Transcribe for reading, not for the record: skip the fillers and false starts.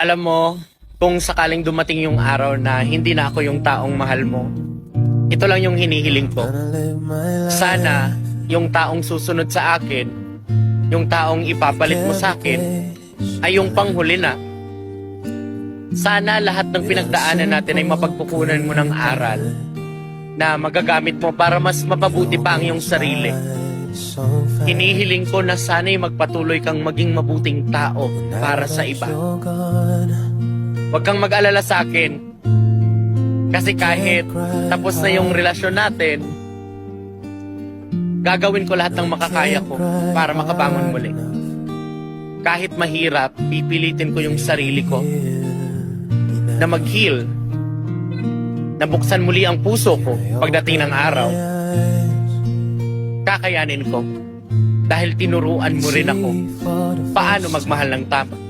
Alam mo, kung sakaling dumating yung araw na hindi na ako yung taong mahal mo, ito lang yung hinihiling ko. Sana yung taong susunod sa akin, yung taong ipapalit mo sa akin, ay yung panghuli na. Sana lahat ng pinagdaanan natin ay mapagkukunan mo ng aral na magagamit mo para mas mapabuti pa ang iyong sarili. Hinihiling ko na sana'y magpatuloy kang maging mabuting tao para sa iba. Huwag kang mag-alala sa akin. Kasi kahit tapos na yung relasyon natin, gagawin ko lahat ng makakaya ko para makabangon muli. Kahit mahirap, pipilitin ko yung sarili ko na mag-heal, na buksan muli ang puso ko pagdating ng araw. Kakayanin ko dahil tinuruan mo rin ako paano magmahal ng tama.